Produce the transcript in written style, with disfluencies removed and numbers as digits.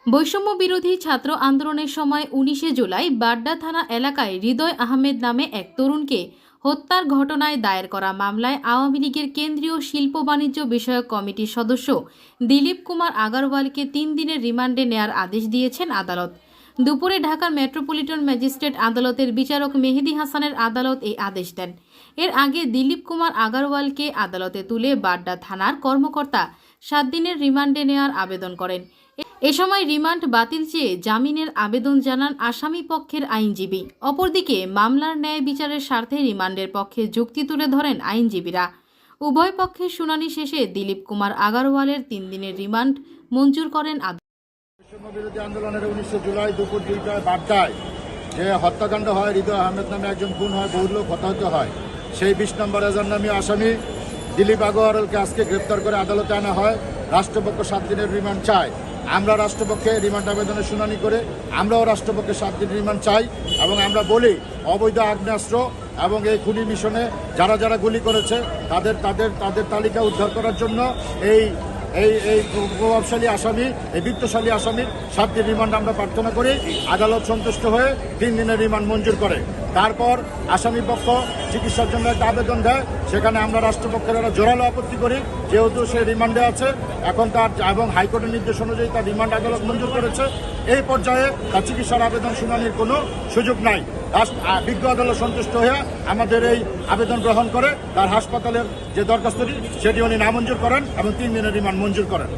বৈষম্য বিরোধী ছাত্র আন্দোলনের সময় ১৯শে জুলাই বাড্ডা থানা এলাকায় হৃদয় আহমেদ নামে এক তরুণকে হত্যার ঘটনায় দায়ের করা মামলায় আওয়ামী লীগের কেন্দ্রীয় শিল্প বাণিজ্য বিষয়ক কমিটির সদস্য দিলীপ কুমার আগারওয়ালকে ৩ দিনের রিমান্ডে নেয়ার আদেশ দিয়েছেন আদালত। দুপুরে ঢাকার মেট্রোপলিটন ম্যাজিস্ট্রেট আদালতের বিচারক মেহেদী হাসানের আদালত এই আদেশ দেন। এর আগে দিলীপ কুমার আগারওয়ালকে আদালতে তুলে বাড্ডা থানার কর্মকর্তা ৭ দিনের রিমান্ডে নেওয়ার আবেদন করেন। এ সময় রিমান্ড বাতিল চেয়ে জামিনের আবেদন জানান আসামি পক্ষের আইনজীবী। অপরদিকে মামলার ন্যায় বিচারের স্বার্থে রিমান্ডের পক্ষে যুক্তি তুলে ধরেন আইনজীবীরা। উভয় পক্ষের শুনানি শেষে দিলীপ কুমার আগারওয়ালের ৩ দিনের রিমান্ড মঞ্জুর করেন আদালত। বৈষম্য বিরোধী আন্দোলনের ১৯শে জুলাই দুপুর ২টায় বাড্ডায় যে হত্যাকাণ্ড হয়, হৃদয় আহমেদ নামে একজন খুন হয়, বহু লোক হতাহত হয়, সেই ২০ নম্বর এজাহারনামী আসামি দিলীপ আগারওয়ালকে আজকে গ্রেপ্তার করে আদালতে আনা হয়। রাষ্ট্রপক্ষ ৭ দিনের রিমান্ড চায়। আমরা রাষ্ট্রপক্ষে রিমান্ড আবেদনের শুনানি করে আমরাও রাষ্ট্রপক্ষে 7 দিন রিমান্ড চাই এবং আমরা বলি অবৈধ আগ্নেয়াস্ত্র এবং এই খুনি মিশনে যারা যারা গুলি করেছে তাদের তালিকা উদ্ধার করার জন্য এই এই এই প্রভাবশালী আসামি, এই বিত্তশালী আসামির 7 দিন রিমান্ড আমরা প্রার্থনা করি। আদালত সন্তুষ্ট হয়ে 3 দিনের রিমান্ড মঞ্জুর করে। তারপর আসামি পক্ষ চিকিৎসার জন্য একটা আবেদন দেয়, সেখানে আমরা রাষ্ট্রপক্ষের একটা জোরালো আপত্তি করি, যেহেতু সে রিমান্ডে আছে এখন তার এবং হাইকোর্টের নির্দেশ অনুযায়ী তার রিমান্ড আদালত মঞ্জুর করেছে। এই পর্যায়ে তার চিকিৎসার আবেদন শুনানির কোনো সুযোগ নাই। বিজ্ঞ আদালত সন্তুষ্ট হয়ে আমাদের এই আবেদন গ্রহণ করে তার হাসপাতালের যে দরখাস্তটি সেটি উনি নামঞ্জুর করেন এবং 3 দিনের রিমান্ড মঞ্জুর করেন।